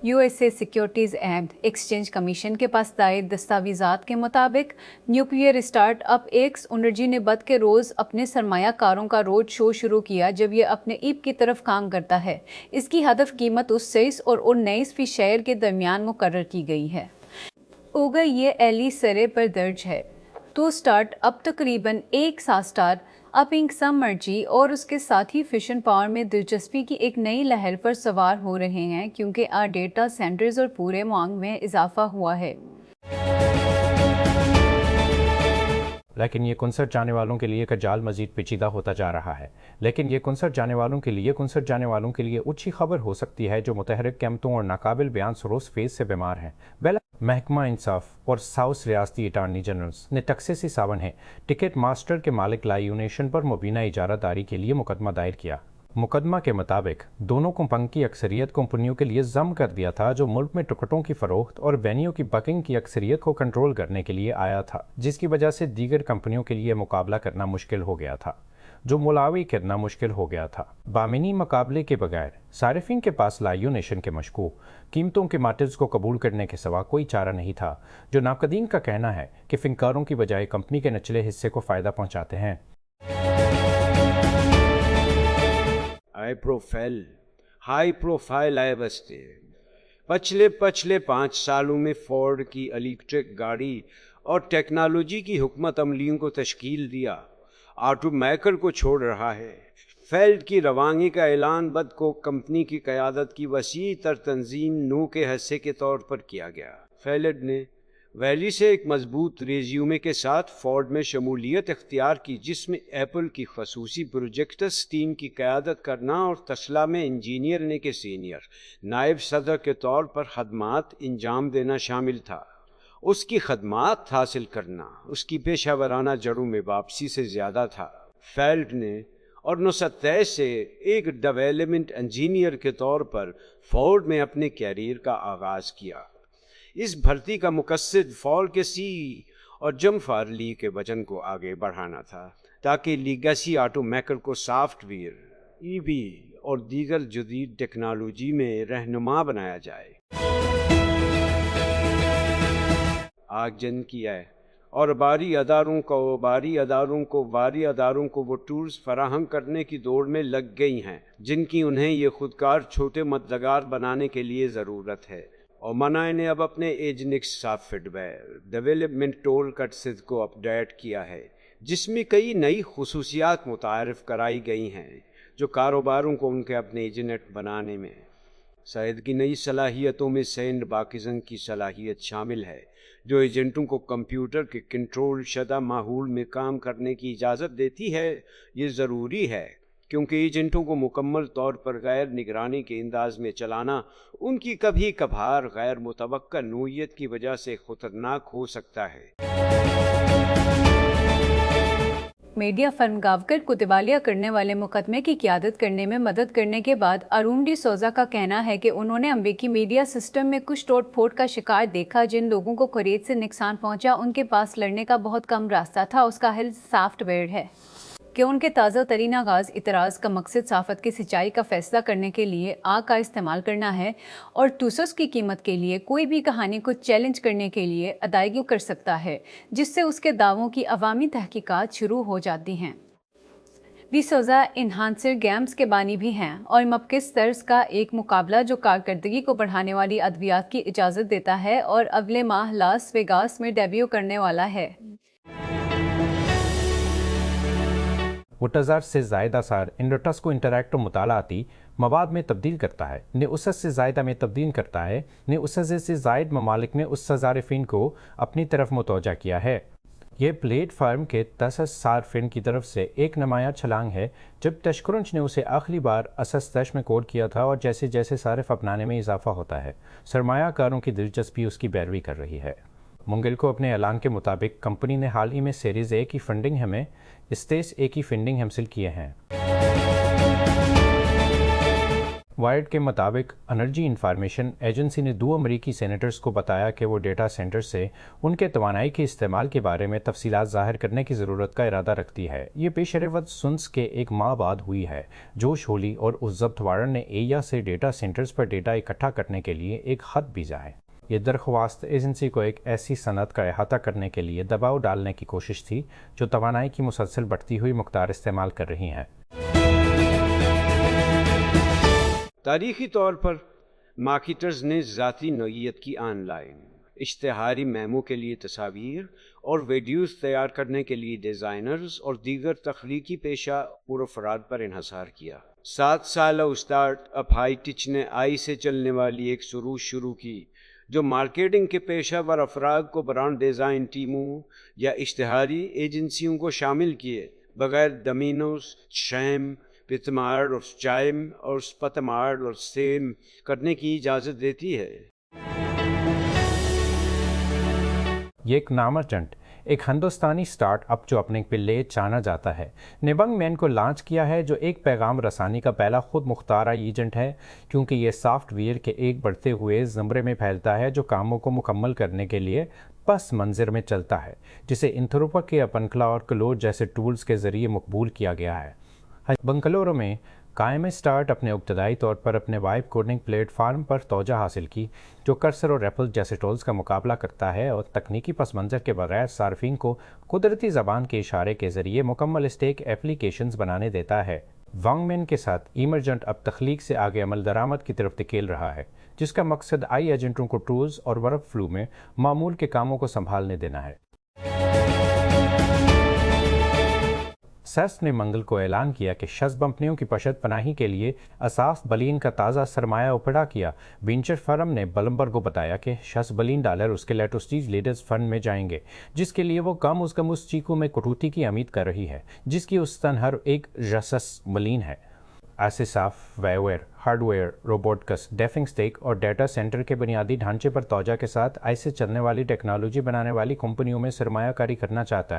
USA securities and exchange commission के पास दायर दस्तावेज़ात के मुताबिक nuclear start up x energy ने बद के रोज़ अपने सरमायाकारों का रोड शो शुरू किया जब ये अपने ईब की तरफ काम करता है। इसकी हदफ कीमत 29 और 19 शेयर के दरमियान मुकर्रर की गई है। अगर ये एली सरे पर दर्ज है तो स्टार्ट अप तकरीबन एक सास्टार अपिंग समर्जी और उसके साथी फिशन पावर में दिलचस्पी की एक नई लहर पर सवार हो रहे हैं क्योंकि डेटा सेंटर्स और पूरे मांग में इजाफा हुआ है। लेकिन ये कुंसर जाने वालों के लिए का जाल मजीद पेचीदा होता जा रहा है। कुंसर जाने वालों के लिए अच्छी खबर हो सकती है जो मुतहरिक कीमतों और नाकाबिल बयान सरोस फेज से बीमार हैं। महकमा इंसाफ और साउथ रियासती अटार्नी जनरल्स ने टक्सेसी सावन है टिकट मास्टर के मालिक लायूनेशन पर मुबीना इजारादारी के लिए मुकदमा दायर किया। मुकदमा के मुताबिक दोनों कंपनी की अक्सरियत कंपनियों के लिए जम कर दिया था जो मुल्क में टिकटों की फरोख्त और वेन्यू की बुकिंग की अक्सरियत को कंट्रोल करने के लिए आया था, जिसकी वजह से दीगर कंपनियों के लिए मुकाबला करना मुश्किल हो गया था, जो मुलावी करना मुश्किल हो गया था। बामिनी मुकाबले के बगैर सारिफिन के पास लायूनेशन के मशकूक कीमतों के मार्जिन्स को कबूल करने के सिवा कोई चारा नहीं था, जो नाकदीन का कहना है कि फिनकारों की बजाय कंपनी के निचले हिस्से को फ़ायदा पहुँचाते हैं। हाई प्रोफाइल आए बसते पिछले 5 सालों में फोर्ड की इलेक्ट्रिक गाड़ी और टेक्नोलॉजी की हुकूमत अमलियों को तश्कील दिया, ऑटो मेकर को छोड़ रहा है। फेल्ड की रवानगी का ऐलान बद को कंपनी की क़यादत की वसी तर तंजीम नू के हिस्से के तौर पर किया गया। फेल्ड ने वैली से एक मजबूत रेज्यूमे के साथ फोर्ड में शमूलियत इख्तियार की, जिसमें एप्पल की खसूसी प्रोजेक्ट्स टीम की क़यादत करना और तस्ला में इंजीनियर ने के सीनियर नायब सदर के तौर पर खदमात इंजाम देना शामिल था। उसकी खदमात हासिल करना उसकी पेशा वराना जड़ों में वापसी से ज़्यादा था। फेल्ड ने और 1923 से एक डेवलपमेंट इंजीनियर के तौर पर फोर्ड में अपने कैरियर का आगाज़ किया। इस भर्ती का मकसद फोर्ड के सी और जम फारली के वजन को आगे बढ़ाना था ताकि लीगेसी ऑटो मेकर को सॉफ्टवेयर, ईवी और दीगर जदीद टेक्नोलॉजी में रहनुमा बनाया जाए। आगजन किया है और बारी अदारों को वो टूल्स फराहम करने की दौड़ में लग गई हैं जिनकी उन्हें ये खुदकार छोटे मददगार बनाने के लिए ज़रूरत है। और मनाए ने अब अपने एजनिक्स सॉफ्टवेयर डेवलपमेंट टूल किट को अपडेट किया है, जिसमें कई नई खुसूसियात मुतारफ़ कराई गई हैं जो कारोबारों को उनके अपने एजेंट बनाने में शायद की नई सलाहियतों में सैंड बाकिज़न की सलाहियत शामिल है, जो एजेंटों को कंप्यूटर के कंट्रोल शुदा माहौल में काम करने की इजाज़त देती है। ये ज़रूरी है क्योंकि एजेंटों को मुकम्मल तौर पर गैर निगरानी के अंदाज में चलाना उनकी कभी कभार गैर मुतवक्का नौइयत की वजह से खतरनाक हो सकता है। मीडिया फर्म गावकर को दिवालिया करने वाले मुकदमे की क़यादत करने में मदद करने के बाद अरुण डी सोजा का कहना है कि उन्होंने अमेरिकी मीडिया सिस्टम में कुछ तोड़ फोड़ का शिकार देखा। जिन लोगों को खरीद से नुकसान पहुंचा उनके पास लड़ने का बहुत कम रास्ता था। उसका हल सॉफ्टवेयर है कि उनके ताज़ा तरीन आगाज़ इतराज़ का मकसद साफ़त की सिंचाई का फ़ैसला करने के लिए आग का इस्तेमाल करना है और टूसस की कीमत के लिए कोई भी कहानी को चैलेंज करने के लिए अदायगी कर सकता है, जिससे उसके दावों की अवामी तहकीकात शुरू हो जाती हैं। डी सोजा इन्हांसर गेम्स के बानी भी हैं और मबकिस तर्ज का एक मुकाबला जो कारकर्दगी को बढ़ाने वाली अद्वियात की इजाज़त देता है और अगले माह लास वेगास में डेब्यू करने वाला है। वुटज़ार से ज़ायदा सार इंडोटस को इंटरैक्टिव मुतालाती मवाद में तब्दील करता है, ने उसस से ज़ायदा में तब्दील करता है, ने उसस से ज़ायद ममालिक ने उस सारिफिन को अपनी तरफ मुतवज्जा किया है। यह प्लेटफार्म के 10 सारफिन की तरफ से एक नुमाया छलांग है जब तशकरुंच ने उसे आखिरी बार असस में कोड किया था और जैसे जैसे सारिफ अपनाने में इजाफा होता है, सरमायाकारों की दिलचस्पी उसकी पैरवी कर रही है। मुंगिल को अपने ऐलान के मुताबिक कंपनी ने हाल ही में सीरीज़ ए की फंडिंग हमें स्टेज ए की फंडिंग हासिल किए हैं। وائرڈ کے مطابق انرجی انفارمیشن ایجنسی نے 2 امریکی سینیٹرز کو بتایا کہ وہ ڈیٹا سینٹر سے ان کے توانائی کے استعمال کے بارے میں تفصیلات ظاہر کرنے کی ضرورت کا ارادہ رکھتی ہے۔ یہ پیش رفت سنس کے 1 ماہ بعد ہوئی ہے۔ جوش ہولی اور عزت وارن نے اییا سے ڈیٹا سینٹرز پر ڈیٹا اکٹھا کرنے کے لیے ایک خط بھیجا ہے۔ یہ درخواست ایجنسی کو ایک ایسی صنعت کا احاطہ کرنے کے لیے دباؤ ڈالنے کی کوشش تھی جو توانائی کی مسلسل بڑھتی ہوئی مقدار استعمال کر رہی ہے۔ تاریخی طور پر مارکیٹرز نے ذاتی نوعیت کی آن لائن اشتہاری میمو کے لیے تصاویر اور ویڈیوز تیار کرنے کے لیے ڈیزائنرز اور دیگر تخلیقی پیشہ افراد پر انحصار کیا۔ 7 سالہ اسٹارٹ اپ ہائی ٹچ نے آئی سے چلنے والی ایک سروش شروع کی جو مارکیٹنگ کے پیشہ ور افراد کو برانڈ ڈیزائن ٹیموں یا اشتہاری ایجنسیوں کو شامل کیے بغیر ڈومینوز، شیم، پتمارڈ اور چائم اور پتمارڈ اور سیم کرنے کی اجازت دیتی ہے۔ یہ ایک نامرچنٹ ایک ہندوستانی سٹارٹ اپ جو اپنے پلے جانا جاتا ہے نبنگ مین کو لانچ کیا ہے، جو ایک پیغام رسانی کا پہلا خود مختار ایجنٹ ہے، کیونکہ یہ سافٹ ویئر کے ایک بڑھتے ہوئے زمرے میں پھیلتا ہے جو کاموں کو مکمل کرنے کے لیے پس منظر میں چلتا ہے، جسے انتھروپک کے اپنکلا اور کلوڈ جیسے ٹولز کے ذریعے مقبول کیا گیا ہے۔ بنگلورو میں قائم اسٹارٹ اپ نے ابتدائی طور پر اپنے وائب کوڈنگ پلیٹ فارم پر توجہ حاصل کی جو کرسر اور ریپل جیسے ٹولز کا مقابلہ کرتا ہے اور تکنیکی پس منظر کے بغیر صارفین کو قدرتی زبان کے اشارے کے ذریعے مکمل اسٹیک ایپلیکیشنز بنانے دیتا ہے۔ وانگ مین کے ساتھ ایمرجنٹ اب تخلیق سے آگے عمل درآمد کی طرف دھکیل رہا ہے، جس کا مقصد آئی ایجنٹوں کو ٹولز اور ورک فلو میں معمول کے کاموں کو سنبھالنے دینا ہے۔ سیس نے منگل کو اعلان کیا کہ شش کمپنیوں کی پشت پناہی کے لیے $1 بلین کا تازہ سرمایہ اپڑا کیا۔ وینچر فرم نے بلمبرگ کو بتایا کہ $6 بلین اس کے لیٹر اسٹیج لیڈرز فنڈ میں جائیں گے، جس کے لیے وہ کم از کم اس چیکو میں کٹوتی کی امید کر رہی ہے جس کی اوسطاً ہر ایک $6 ملین ہے۔ ایسے software, hardware, robotics, ڈیفنگ اسٹیک اور ڈیٹا سینٹر کے بنیادی ڈھانچے پر توجہ کے ساتھ ایسے چلنے والی ٹیکنالوجی بنانے والی کمپنیوں میں سرمایہ کاری کرنا چاہتا ہے۔